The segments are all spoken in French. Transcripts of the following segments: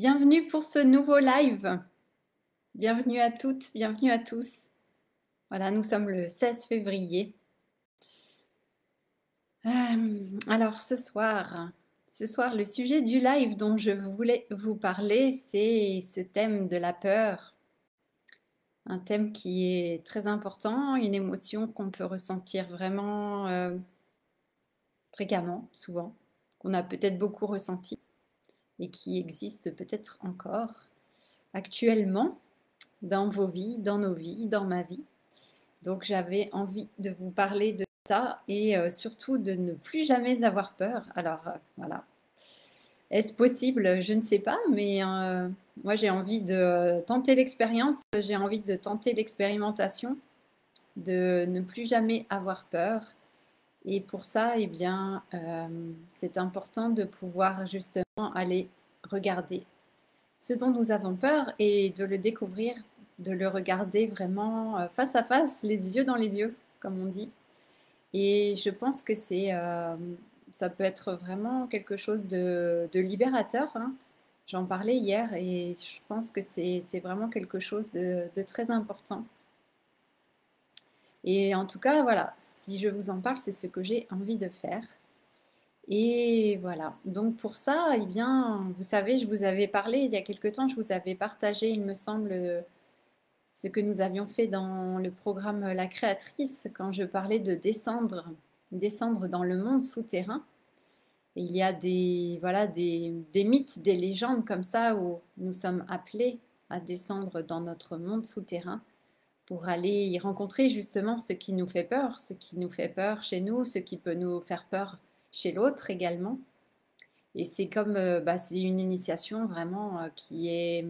Bienvenue pour ce nouveau live. Bienvenue à toutes, bienvenue à tous. Voilà, nous sommes le 16 février. Alors ce soir, le sujet du live dont je voulais vous parler, c'est ce thème de la peur. Un thème qui est très important, une émotion qu'on peut ressentir vraiment fréquemment, souvent, qu'on a peut-être beaucoup ressenti et qui existe peut-être encore actuellement dans vos vies, dans nos vies, dans ma vie. Donc j'avais envie de vous parler de ça et surtout de ne plus jamais avoir peur. Alors voilà, est-ce possible? Je ne sais pas, mais moi j'ai envie de tenter l'expérience, j'ai envie de tenter l'expérimentation, de ne plus jamais avoir peur. Et pour ça, eh bien, c'est important de pouvoir justement aller regarder ce dont nous avons peur et de le découvrir, de le regarder vraiment face à face, les yeux dans les yeux, comme on dit. Et je pense que ça peut être vraiment quelque chose de libérateur, hein. J'en parlais hier et je pense que c'est vraiment quelque chose de très important. Et en tout cas, voilà, si je vous en parle, c'est ce que j'ai envie de faire. Et voilà. Donc pour ça, eh bien, vous savez, je vous avais parlé il y a quelque temps, je vous avais partagé, il me semble, ce que nous avions fait dans le programme La Créatrice, quand je parlais de descendre dans le monde souterrain. Et il y a voilà, des mythes, des légendes comme ça où nous sommes appelés à descendre dans notre monde souterrain pour aller y rencontrer justement ce qui nous fait peur, ce qui nous fait peur chez nous, ce qui peut nous faire peur chez l'autre également. Et c'est comme, c'est une initiation vraiment qui est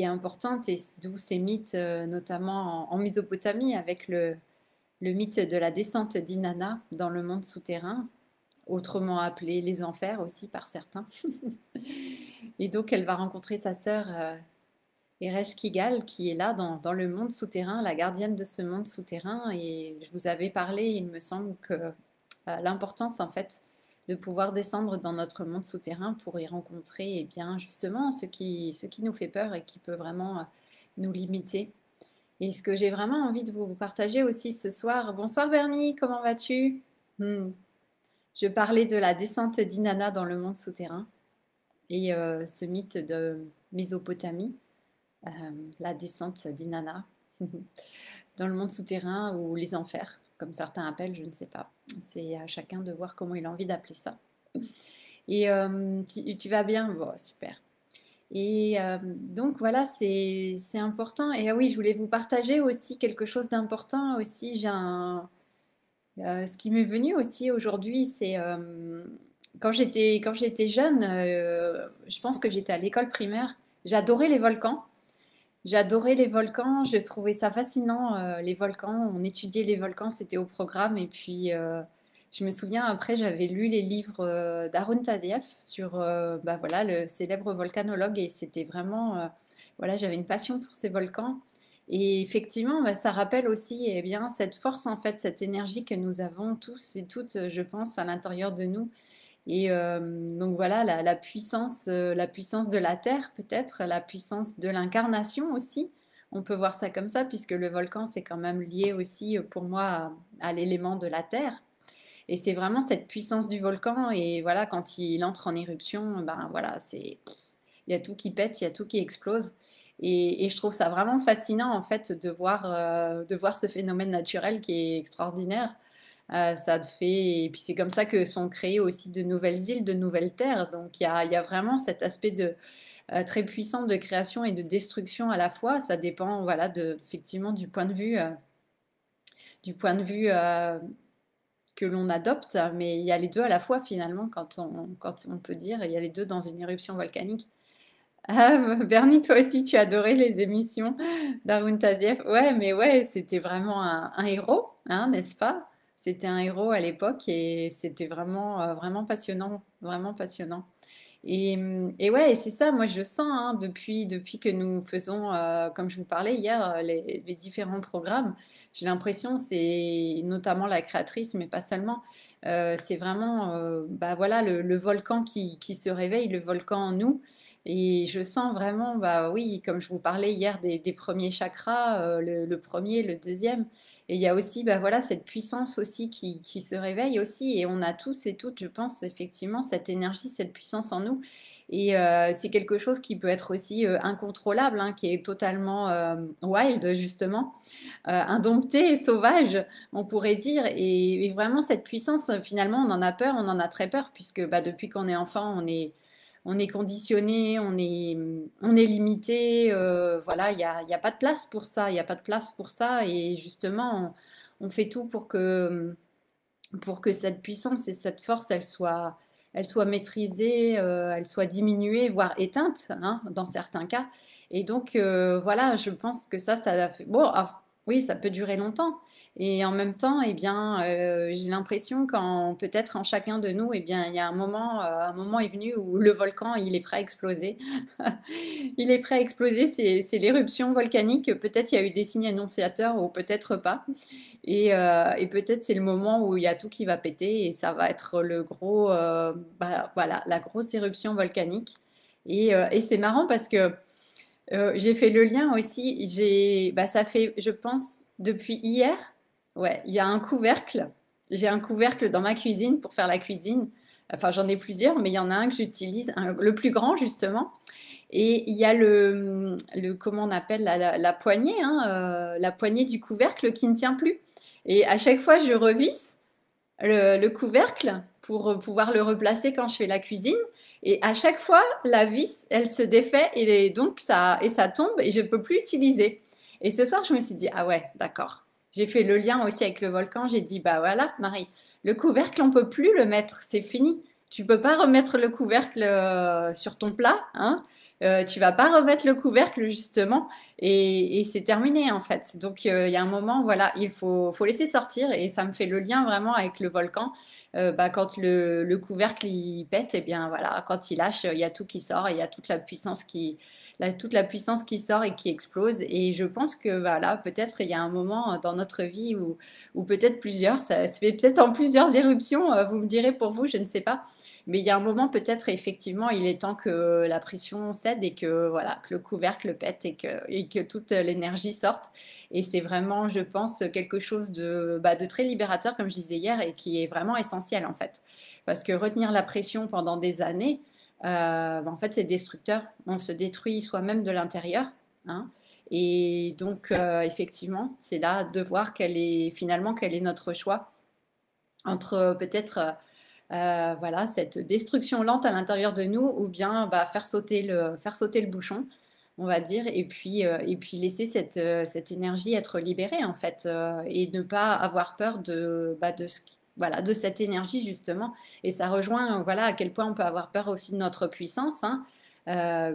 importante et d'où ces mythes, notamment en Mésopotamie, avec le mythe de la descente d'Inanna dans le monde souterrain, autrement appelé les enfers aussi par certains. Et donc elle va rencontrer sa sœur Ereshkigal qui est là dans le monde souterrain, la gardienne de ce monde souterrain. Et je vous avais parlé, il me semble que l'importance en fait de pouvoir descendre dans notre monde souterrain pour y rencontrer eh bien, justement ce qui nous fait peur et qui peut vraiment nous limiter. Et ce que j'ai vraiment envie de vous partager aussi ce soir. Bonsoir Bernie, comment vas-tu? Je parlais de la descente d'Inanna dans le monde souterrain et ce mythe de Mésopotamie, euh, la descente d'Inanna dans le monde souterrain ou les enfers, comme certains appellent, je ne sais pas. C'est à chacun de voir comment il a envie d'appeler ça. Et tu vas bien? Bon, super. Et donc voilà, c'est important. Et ah oui, je voulais vous partager aussi quelque chose d'important aussi. Ce qui m'est venu aussi aujourd'hui, c'est quand j'étais jeune, je pense que j'étais à l'école primaire, j'adorais les volcans. J'adorais les volcans, je trouvais ça fascinant, les volcans. On étudiait les volcans, c'était au programme. Et puis, je me souviens, après, j'avais lu les livres d'Arun Tazieff sur voilà, le célèbre volcanologue. Et c'était vraiment, voilà, j'avais une passion pour ces volcans. Et effectivement, ça rappelle aussi eh bien, cette force, en fait, cette énergie que nous avons tous et toutes, je pense, à l'intérieur de nous. Et donc voilà, la puissance de la Terre peut-être, la puissance de l'incarnation aussi. On peut voir ça comme ça, puisque le volcan, c'est quand même lié aussi pour moi à l'élément de la Terre. Et c'est vraiment cette puissance du volcan. Et voilà, quand il entre en éruption, ben voilà, il y a tout qui pète, il y a tout qui explose. Et je trouve ça vraiment fascinant en fait de voir ce phénomène naturel qui est extraordinaire. Ça te fait... Et puis c'est comme ça que sont créées aussi de nouvelles îles, de nouvelles terres. Donc il y a vraiment cet aspect très puissant de création et de destruction à la fois. Ça dépend voilà, effectivement du point de vue que l'on adopte. Mais il y a les deux à la fois finalement quand on peut dire. Il y a les deux dans une éruption volcanique. Ah, Bernie, toi aussi, tu adorais les émissions d'Arun Tazieff. Ouais, mais ouais, c'était vraiment un héros, hein, n'est-ce pas? C'était un héros à l'époque et c'était vraiment, vraiment passionnant, vraiment passionnant. Et ouais, et c'est ça, moi je sens hein, depuis que nous faisons, comme je vous parlais hier, les différents programmes, j'ai l'impression, c'est notamment la créatrice, mais pas seulement, c'est vraiment voilà, le volcan qui se réveille, le volcan en nous. Et je sens vraiment, bah oui, comme je vous parlais hier des premiers chakras, le premier, le deuxième. Et il y a aussi, bah voilà, cette puissance aussi qui se réveille aussi. Et on a tous et toutes, je pense, effectivement, cette énergie, cette puissance en nous. Et c'est quelque chose qui peut être aussi incontrôlable, hein, qui est totalement wild, justement, indompté, sauvage, on pourrait dire. Et vraiment, cette puissance, finalement, on en a peur, on en a très peur, puisque bah, depuis qu'on est enfant, on est conditionné, on est limité. Voilà, il y a pas de place pour ça. Il n'y a pas de place pour ça. Et justement, on fait tout pour que cette puissance et cette force, elle soit maîtrisée, elle soit diminuée, voire éteinte, hein, dans certains cas. Et donc, voilà, je pense que ça fait... Bon, ah, oui, ça peut durer longtemps. Et en même temps, eh bien, j'ai l'impression qu'en peut-être en chacun de nous, eh bien, il y a un moment est venu où le volcan, il est prêt à exploser. Il est prêt à exploser, c'est l'éruption volcanique. Peut-être il y a eu des signes annonciateurs ou peut-être pas. Et peut-être c'est le moment où il y a tout qui va péter et ça va être le gros, bah, voilà, la grosse éruption volcanique. Et c'est marrant parce que j'ai fait le lien aussi. Bah, ça fait, je pense, depuis hier, ouais, il y a un couvercle. J'ai un couvercle dans ma cuisine pour faire la cuisine. Enfin, j'en ai plusieurs, mais il y en a un que j'utilise, le plus grand justement. Et il y a comment on appelle la poignée, hein, la poignée du couvercle qui ne tient plus. Et à chaque fois, je revisse le couvercle pour pouvoir le replacer quand je fais la cuisine. Et à chaque fois, la vis, elle se défait et ça tombe et je ne peux plus utiliser. Et ce soir, je me suis dit, ah ouais, d'accord. J'ai fait le lien aussi avec le volcan. J'ai dit, bah voilà, Marie, le couvercle, on peut plus le mettre, c'est fini. Tu peux pas remettre le couvercle sur ton plat, hein. Tu vas pas remettre le couvercle justement et c'est terminé en fait. Donc il y a un moment, voilà, faut laisser sortir et ça me fait le lien vraiment avec le volcan. Bah, quand le couvercle il pète, et bien voilà, quand il lâche, il y a tout qui sort et il y a toute la puissance toute la puissance qui sort et qui explose. Et je pense que voilà, peut-être il y a un moment dans notre vie où peut-être plusieurs, ça se fait peut-être en plusieurs éruptions. Vous me direz pour vous, je ne sais pas. Mais il y a un moment, peut-être, effectivement, il est temps que la pression cède et que, voilà, que le couvercle pète et que toute l'énergie sorte. Et c'est vraiment, je pense, quelque chose bah, de très libérateur, comme je disais hier, et qui est vraiment essentiel, en fait. Parce que retenir la pression pendant des années, bah, en fait, c'est destructeur. On se détruit soi-même de l'intérieur, hein. Et donc, effectivement, c'est là de voir finalement, quel est notre choix entre peut-être voilà, cette destruction lente à l'intérieur de nous, ou bien bah, faire sauter le bouchon, on va dire, et puis laisser cette énergie être libérée, en fait, et ne pas avoir peur bah, voilà, de cette énergie, justement. Et ça rejoint, voilà, à quel point on peut avoir peur aussi de notre puissance, hein,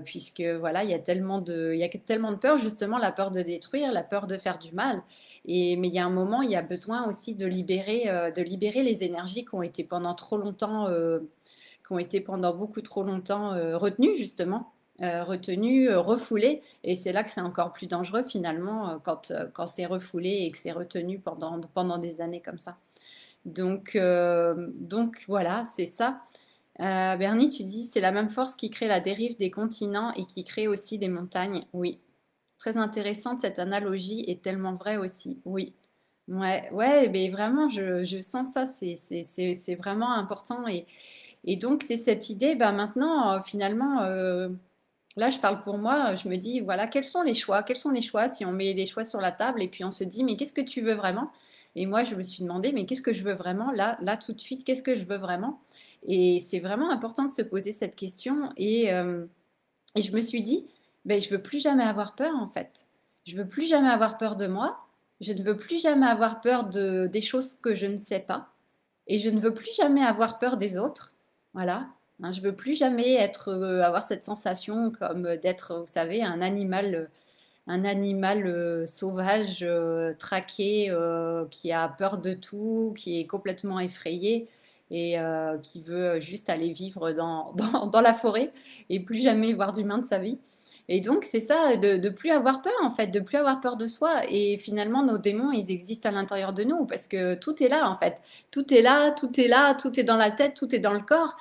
puisque, voilà, il y a tellement de peur, justement, la peur de détruire, la peur de faire du mal. Mais il y a un moment, il y a besoin aussi de libérer les énergies qui ont été pendant trop longtemps, qui ont été pendant beaucoup trop longtemps retenues, justement. Retenues, refoulées. Et c'est là que c'est encore plus dangereux, finalement, quand c'est refoulé et que c'est retenu pendant des années comme ça. Donc voilà, c'est ça. Bernie, tu dis, c'est la même force qui crée la dérive des continents et qui crée aussi des montagnes. Oui, très intéressante cette analogie et tellement vraie aussi. Oui. Ouais, ouais, mais vraiment, je sens ça, c'est vraiment important. Et donc, c'est cette idée, bah maintenant, finalement, là, je parle pour moi, je me dis, voilà, quels sont les choix? Quels sont les choix si on met les choix sur la table et puis on se dit, mais qu'est-ce que tu veux vraiment? Et moi, je me suis demandé, mais qu'est-ce que je veux vraiment là, tout de suite, qu'est-ce que je veux vraiment? Et c'est vraiment important de se poser cette question. Et je me suis dit, ben, je veux plus jamais avoir peur en fait. Je veux plus jamais avoir peur de moi. Je ne veux plus jamais avoir peur des choses que je ne sais pas. Et je ne veux plus jamais avoir peur des autres. Voilà. Hein, je veux plus jamais avoir cette sensation comme d'être, vous savez, un animal sauvage, traqué, qui a peur de tout, qui est complètement effrayé et qui veut juste aller vivre dans la forêt et plus jamais voir d'humain de sa vie. Et donc, c'est ça, de plus avoir peur, en fait, de plus avoir peur de soi. Et finalement, nos démons, ils existent à l'intérieur de nous parce que tout est là, en fait. Tout est là, tout est là, tout est dans la tête, tout est dans le corps.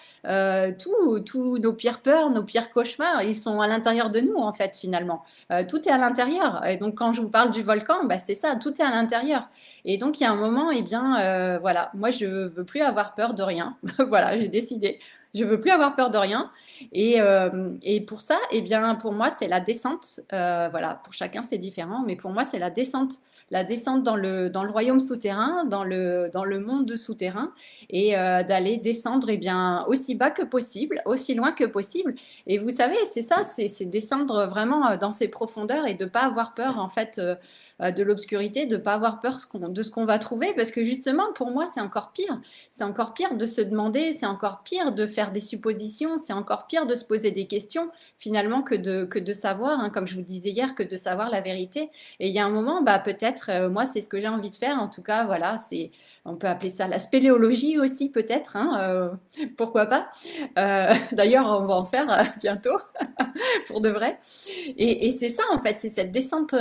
Tout, nos pires peurs, nos pires cauchemars, ils sont à l'intérieur de nous, en fait, finalement. Tout est à l'intérieur. Et donc, quand je vous parle du volcan, bah, c'est ça, tout est à l'intérieur. Et donc, il y a un moment, eh bien, voilà, moi, je veux plus avoir peur de rien. Voilà, j'ai décidé. Je veux plus avoir peur de rien. Et pour ça, eh bien, pour moi, c'est la descente. Voilà, pour chacun, c'est différent, mais pour moi, c'est la descente dans le royaume souterrain, dans le monde souterrain, et d'aller descendre, eh bien, aussi bas que possible, aussi loin que possible. Et vous savez, c'est ça, c'est descendre vraiment dans ces profondeurs et de pas avoir peur, en fait, de l'obscurité, de pas avoir peur de ce qu'on va trouver, parce que justement, pour moi, c'est encore pire. C'est encore pire de se demander, c'est encore pire de faire des suppositions, c'est encore pire de se poser des questions finalement que de savoir, hein, comme je vous disais hier, que de savoir la vérité. Et il y a un moment, bah, peut-être, moi c'est ce que j'ai envie de faire, en tout cas, voilà, on peut appeler ça la spéléologie aussi peut-être, hein, pourquoi pas. D'ailleurs, on va en faire bientôt, pour de vrai. Et c'est ça en fait, c'est cette descente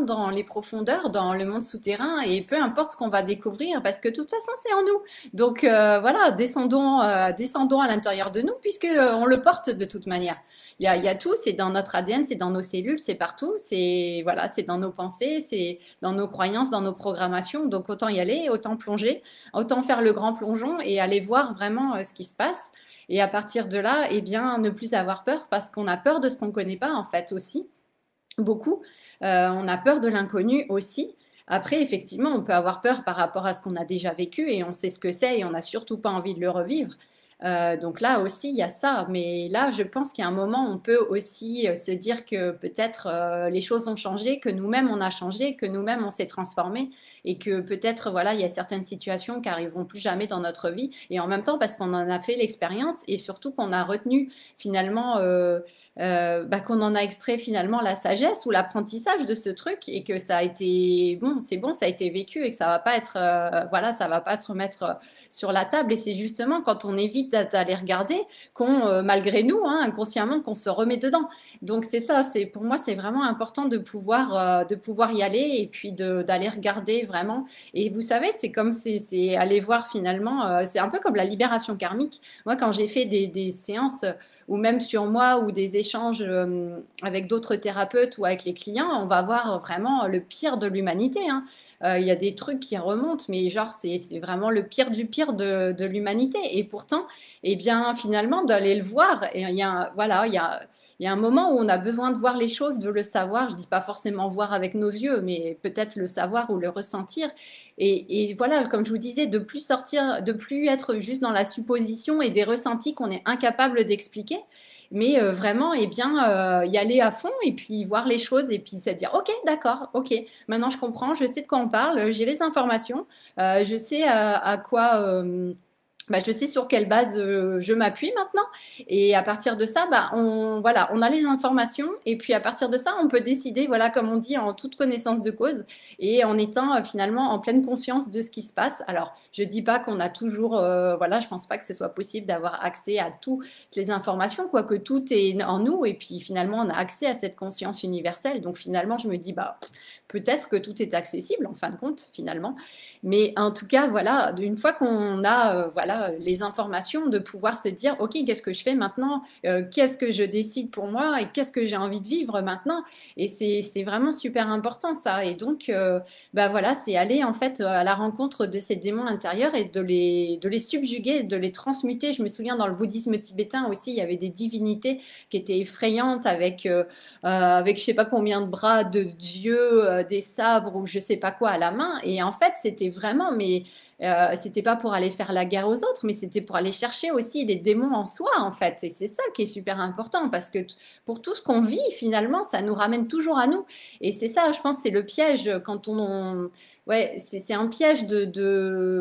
dans les profondeurs, dans le monde souterrain, et peu importe ce qu'on va découvrir, parce que de toute façon c'est en nous. Donc voilà, descendons à l'intérieur de nous, puisque on le porte de toute manière. Il y a tout, c'est dans notre ADN, c'est dans nos cellules, c'est partout, c'est voilà, c'est dans nos pensées, c'est dans nos croyances, dans nos programmations. Donc autant y aller, autant plonger, autant faire le grand plongeon et aller voir vraiment ce qui se passe. Et à partir de là, eh bien, ne plus avoir peur parce qu'on a peur de ce qu'on ne connaît pas, en fait, aussi, beaucoup. On a peur de l'inconnu aussi. Après, effectivement, on peut avoir peur par rapport à ce qu'on a déjà vécu et on sait ce que c'est et on n'a surtout pas envie de le revivre. Donc là aussi, il y a ça. Mais là, je pense qu'il y a un moment, on peut aussi se dire que peut-être les choses ont changé, que nous-mêmes, on a changé, que nous-mêmes, on s'est transformé et que peut-être, voilà, il y a certaines situations qui arriveront plus jamais dans notre vie. Et en même temps, parce qu'on en a fait l'expérience et surtout qu'on a retenu finalement, bah, qu'on en a extrait finalement la sagesse ou l'apprentissage de ce truc et que ça a été bon, ça a été vécu et que ça va pas être, voilà, ça va pas se remettre sur la table. Et c'est justement quand on évite d'aller regarder qu'on, malgré nous, hein, inconsciemment, qu'on se remet dedans. Donc c'est ça, c'est pour moi, c'est vraiment important de pouvoir y aller et puis d'aller regarder vraiment. Et vous savez, c'est aller voir finalement, c'est un peu comme la libération karmique. Moi, quand j'ai fait des séances ou même sur moi ou des échanges avec d'autres thérapeutes ou avec les clients, on va voir vraiment le pire de l'humanité, hein. Il y a des trucs qui remontent, mais genre c'est vraiment le pire du pire de l'humanité. Et pourtant, eh bien finalement d'aller le voir, et voilà, il y a un moment où on a besoin de voir les choses, de le savoir. Je dis pas forcément voir avec nos yeux, mais peut-être le savoir ou le ressentir. Et voilà, comme je vous disais, de plus sortir, de plus être juste dans la supposition et des ressentis qu'on est incapable d'expliquer, mais vraiment, eh bien, y aller à fond et puis voir les choses et puis se dire, ok, d'accord, ok, maintenant je comprends, je sais de quoi on parle, j'ai les informations, je sais à quoi, bah, je sais sur quelle base je m'appuie maintenant. Et à partir de ça, bah, voilà, on a les informations. Et puis à partir de ça, on peut décider, voilà, comme on dit, en toute connaissance de cause et en étant finalement en pleine conscience de ce qui se passe. Alors, je dis pas qu'on a toujours, voilà, je pense pas que ce soit possible d'avoir accès à toutes les informations, quoique tout est en nous. Et puis finalement, on a accès à cette conscience universelle. Donc finalement, je me dis, bah, peut-être que tout est accessible en fin de compte, finalement. Mais en tout cas, voilà, une fois qu'on a voilà, les informations, de pouvoir se dire, OK, qu'est-ce que je fais maintenant? Qu'est-ce que je décide pour moi? Et qu'est-ce que j'ai envie de vivre maintenant? Et c'est vraiment super important, ça. Et donc, bah voilà, c'est aller en fait à la rencontre de ces démons intérieurs et de les subjuguer, de les transmuter. Je me souviens dans le bouddhisme tibétain aussi, il y avait des divinités qui étaient effrayantes avec je sais pas combien de bras de dieux, des sabres ou je sais pas quoi à la main. Et en fait, c'était vraiment, mais c'était pas pour aller faire la guerre aux autres, mais c'était pour aller chercher aussi les démons en soi, en fait. Et c'est ça qui est super important parce que pour tout ce qu'on vit, finalement, ça nous ramène toujours à nous. Et c'est ça, je pense, c'est le piège quand ouais, c'est un piège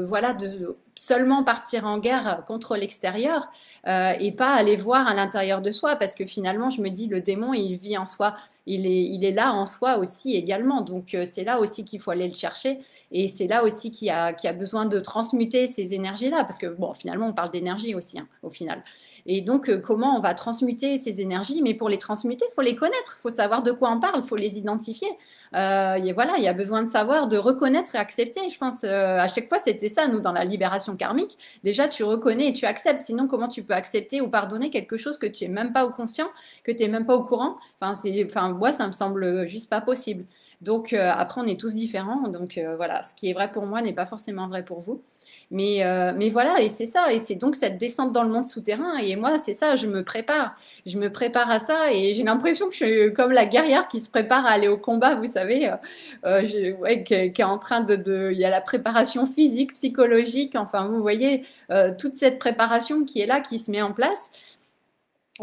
voilà, de seulement partir en guerre contre l'extérieur et pas aller voir à l'intérieur de soi parce que finalement, je me dis, le démon, il vit en soi il est là en soi aussi également. Donc c'est là aussi qu'il faut aller le chercher et c'est là aussi qu'il y a besoin de transmuter ces énergies-là parce que bon, finalement, on parle d'énergie aussi hein, au final. Et donc, comment on va transmuter ces énergies? Mais pour les transmuter, il faut les connaître, il faut savoir de quoi on parle, il faut les identifier. Et voilà, il y a besoin de savoir, de reconnaître et accepter. Je pense, à chaque fois, c'était ça, nous, dans la libération karmique. Déjà, tu reconnais et tu acceptes. Sinon, comment tu peux accepter ou pardonner quelque chose que tu es même pas au conscient, que tu es même pas au courant? Enfin, moi, ça me semble juste pas possible. Donc, après, on est tous différents. Donc, voilà, ce qui est vrai pour moi n'est pas forcément vrai pour vous. Mais voilà, et c'est ça, et c'est donc cette descente dans le monde souterrain. Et moi, c'est ça, je me prépare à ça, et j'ai l'impression que je suis comme la guerrière qui se prépare à aller au combat, vous savez, ouais, qui est en train il y a la préparation physique, psychologique, enfin, vous voyez, toute cette préparation qui est là, qui se met en place.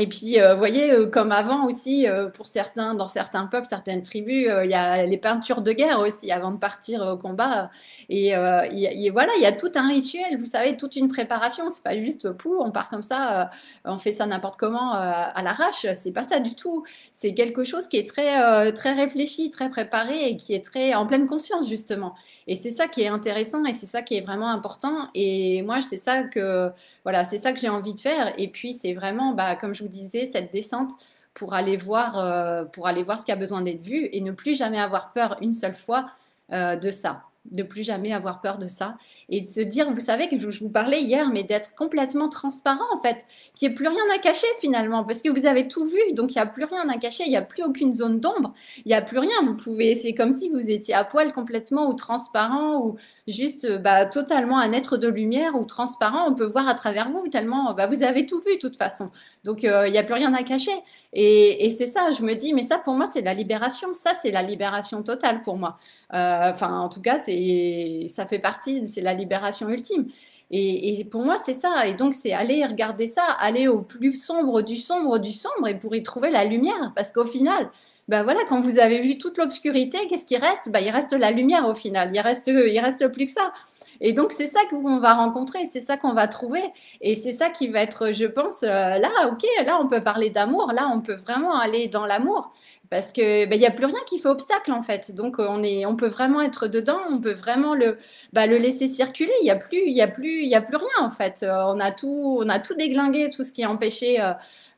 Et puis, vous voyez, comme avant aussi, pour certains, dans certains peuples, certaines tribus, il y a les peintures de guerre aussi avant de partir au combat. Et voilà, il y a tout un rituel, vous savez, toute une préparation. C'est pas juste pour, on part comme ça, on fait ça n'importe comment à l'arrache. C'est pas ça du tout. C'est quelque chose qui est très réfléchi, très préparé et qui est très en pleine conscience justement. Et c'est ça qui est intéressant et c'est ça qui est vraiment important. Et moi, c'est ça que voilà, c'est ça que j'ai envie de faire. Et puis, c'est vraiment, bah, comme je vous disais, cette descente pour aller voir ce qui a besoin d'être vu et ne plus jamais avoir peur une seule fois de ça. De plus jamais avoir peur de ça. Et de se dire, vous savez que je vous parlais hier, mais d'être complètement transparent en fait, qu'il n'y ait plus rien à cacher finalement, parce que vous avez tout vu, donc il n'y a plus rien à cacher, il n'y a plus aucune zone d'ombre, il n'y a plus rien. Vous pouvez, c'est comme si vous étiez à poil complètement ou transparent ou juste bah, totalement un être de lumière ou transparent, on peut voir à travers vous tellement bah, vous avez tout vu de toute façon. Donc il n'y a plus rien à cacher. Et c'est ça, je me dis, mais ça pour moi c'est la libération, ça c'est la libération totale pour moi. Enfin en tout cas ça fait partie, c'est la libération ultime. Et pour moi, c'est ça. Et donc, c'est aller regarder ça, aller au plus sombre du sombre du sombre et pour y trouver la lumière. Parce qu'au final, ben voilà, quand vous avez vu toute l'obscurité, qu'est-ce qui reste? Ben, il reste la lumière au final. Il reste plus que ça. Et donc, c'est ça qu'on va rencontrer, c'est ça qu'on va trouver. Et c'est ça qui va être, je pense, là, ok, là, on peut parler d'amour, là, on peut vraiment aller dans l'amour. Parce que ben, il n'y a plus rien qui fait obstacle en fait. Donc on peut vraiment être dedans, on peut vraiment le laisser circuler. Il y a plus rien en fait. On a tout déglingué, tout ce qui empêchait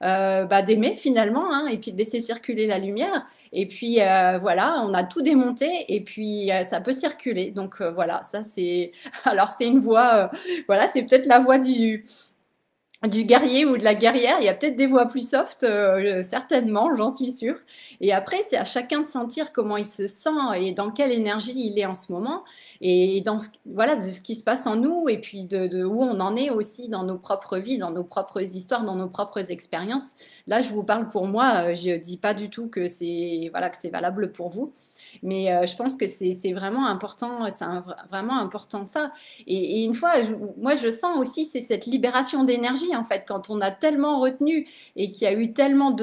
bah, d'aimer finalement, hein, et puis de laisser circuler la lumière. Et puis voilà, on a tout démonté et puis ça peut circuler. Donc voilà, ça c'est. Alors c'est une voie, voilà, c'est peut-être la voie du guerrier ou de la guerrière. Il y a peut-être des voix plus soft, certainement, j'en suis sûre. Et après, c'est à chacun de sentir comment il se sent et dans quelle énergie il est en ce moment. Et voilà, de ce qui se passe en nous et puis de où on en est aussi dans nos propres vies, dans nos propres histoires, dans nos propres expériences. Là, je vous parle pour moi, je ne dis pas du tout que voilà, que c'est valable pour vous. Mais je pense que c'est vraiment important, vraiment important ça. Et une fois, moi je sens aussi c'est cette libération d'énergie en fait quand on a tellement retenu et qu'il y a eu tellement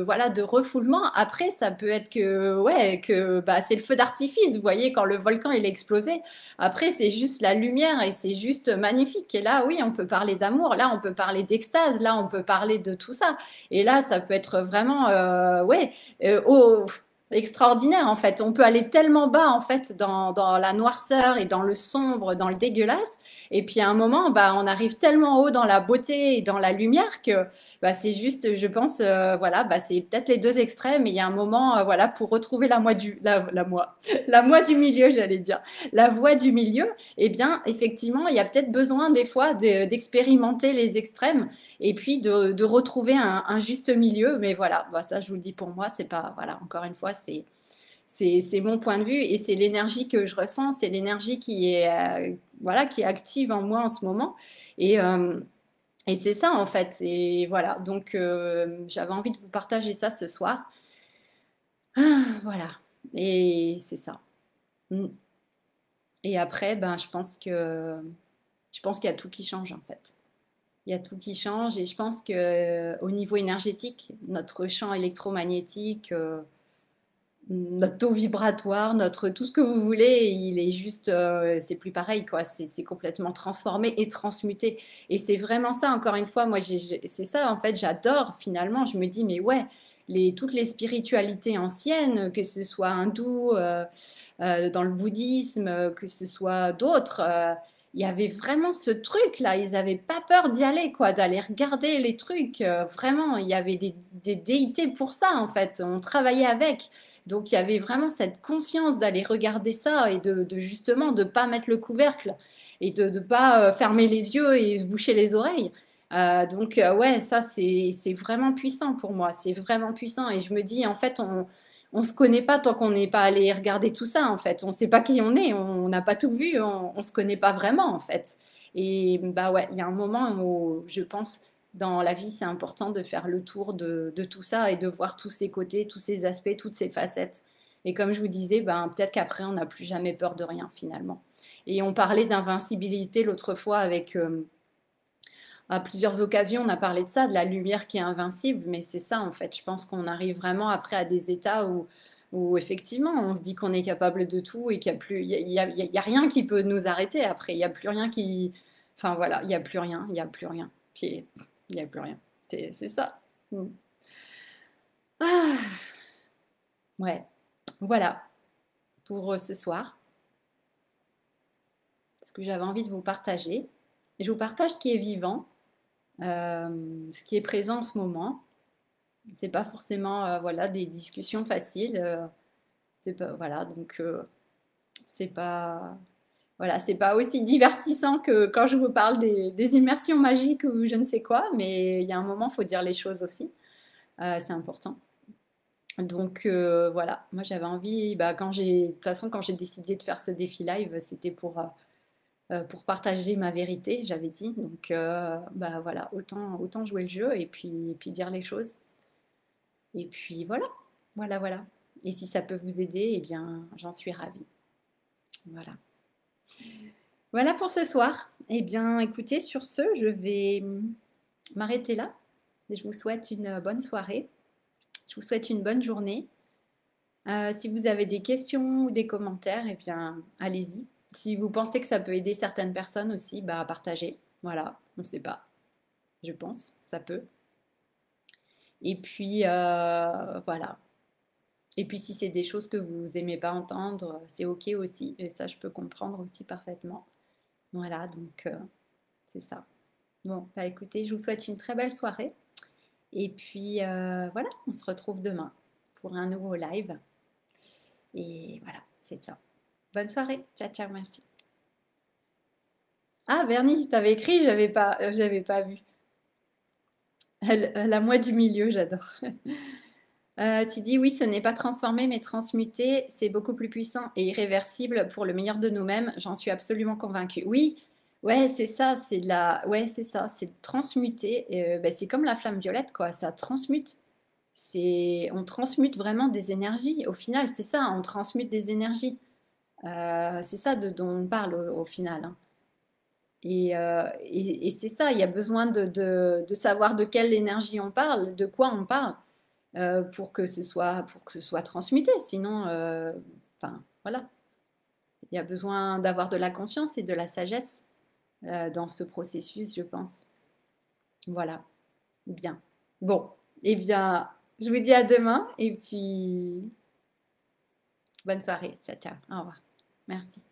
voilà de refoulement. Après ça peut être que ouais que bah c'est le feu d'artifice. Vous voyez quand le volcan il a explosé. Après c'est juste la lumière et c'est juste magnifique. Et là oui on peut parler d'amour, là on peut parler d'extase, là on peut parler de tout ça. Et là ça peut être vraiment ouais extraordinaire en fait. On peut aller tellement bas en fait dans la noirceur et dans le sombre, dans le dégueulasse. Et puis à un moment, bah, on arrive tellement haut dans la beauté et dans la lumière que bah, c'est juste, je pense, voilà, bah, c'est peut-être les deux extrêmes. Et il y a un moment, voilà, pour retrouver la moi du milieu, j'allais dire, la voie du milieu. Eh bien, effectivement, il y a peut-être besoin des fois d'expérimenter les extrêmes et puis de retrouver un juste milieu. Mais voilà, bah, ça, je vous le dis pour moi, c'est pas, voilà, encore une fois, c'est mon point de vue et c'est l'énergie que je ressens, c'est l'énergie qui est, voilà, qui est active en moi en ce moment. Et, euh, et c'est ça en fait. Et voilà, donc j'avais envie de vous partager ça ce soir. Ah, voilà, et c'est ça. Mm. Et après, ben, je pense qu'il y a tout qui change en fait. Il y a tout qui change et je pense que au niveau énergétique, notre champ électromagnétique, notre taux vibratoire, notre tout ce que vous voulez, il est juste, c'est plus pareil quoi. C'est complètement transformé et transmuté. Et c'est vraiment ça. Encore une fois, moi, c'est ça en fait. J'adore finalement. Je me dis mais ouais, toutes les spiritualités anciennes, que ce soit hindou, dans le bouddhisme, que ce soit d'autres, il y avait vraiment ce truc-là. Ils n'avaient pas peur d'y aller, quoi, d'aller regarder les trucs. Vraiment, il y avait des déités pour ça, en fait. On travaillait avec. Donc, il y avait vraiment cette conscience d'aller regarder ça et justement de pas mettre le couvercle et de ne pas fermer les yeux et se boucher les oreilles. Donc, ouais, ça, c'est vraiment puissant pour moi. C'est vraiment puissant. Et je me dis, en fait, on se connaît pas tant qu'on n'est pas allé regarder tout ça, en fait. On sait pas qui on est, on n'a pas tout vu, on se connaît pas vraiment, en fait. Et bah ouais, il y a un moment où je pense dans la vie, c'est important de faire le tour de tout ça et de voir tous ces côtés, tous ces aspects, toutes ces facettes. Et comme je vous disais, ben, peut-être qu'après, on n'a plus jamais peur de rien, finalement. Et on parlait d'invincibilité l'autre fois avec, à plusieurs occasions, on a parlé de ça, de la lumière qui est invincible, mais c'est ça en fait. Je pense qu'on arrive vraiment après à des états où effectivement on se dit qu'on est capable de tout et qu'il n'y a plus, il y a rien qui peut nous arrêter après. Il n'y a plus rien qui. Enfin voilà, il n'y a plus rien, il n'y a plus rien. Puis, il n'y a plus rien. C'est ça. Mm. Ah, ouais, voilà pour ce soir, ce que j'avais envie de vous partager. Et je vous partage ce qui est vivant, ce qui est présent en ce moment. C'est pas forcément voilà, des discussions faciles. C'est pas, voilà, donc c'est pas, voilà, c'est pas aussi divertissant que quand je vous parle des immersions magiques ou je ne sais quoi, mais il y a un moment, il faut dire les choses aussi. C'est important. Donc voilà, moi j'avais envie, bah, de toute façon, quand j'ai décidé de faire ce défi live, c'était pour partager ma vérité, j'avais dit. Donc bah voilà, autant jouer le jeu et puis dire les choses. Et puis voilà, voilà, voilà. Et si ça peut vous aider, eh bien, j'en suis ravie. Voilà. Voilà pour ce soir. Eh bien, écoutez, sur ce, je vais m'arrêter là. Je vous souhaite une bonne soirée. Je vous souhaite une bonne journée. Si vous avez des questions ou des commentaires, eh bien, allez-y. Si vous pensez que ça peut aider certaines personnes aussi, bah, partagez. Voilà, on ne sait pas. Je pense, ça peut. Et puis, voilà. Et puis si c'est des choses que vous aimez pas entendre, c'est ok aussi. Et ça, je peux comprendre aussi parfaitement. Voilà, donc c'est ça. Bon, bah écoutez, je vous souhaite une très belle soirée. Et puis voilà, on se retrouve demain pour un nouveau live. Et voilà, c'est ça. Bonne soirée. Ciao, ciao, merci. Ah, Bernie, tu t'avais écrit, j'avais pas vu. La moi du milieu, j'adore. Tu dis oui, ce n'est pas transformé, mais transmuté. C'est beaucoup plus puissant et irréversible pour le meilleur de nous-mêmes. J'en suis absolument convaincue. Oui, ouais, c'est ça. ouais, c'est ça. C'est transmuter. Ben, c'est comme la flamme violette, quoi. Ça transmute. On transmute vraiment des énergies. Au final, c'est ça. On transmute des énergies. C'est ça dont on parle au final, hein. Et c'est ça. Il y a besoin de savoir de quelle énergie on parle, de quoi on parle pour que ce soit transmuté. Sinon, enfin, voilà. Il y a besoin d'avoir de la conscience et de la sagesse dans ce processus, je pense. Voilà. Bien. Bon. Eh bien, je vous dis à demain et puis bonne soirée. Ciao, ciao. Au revoir. Merci.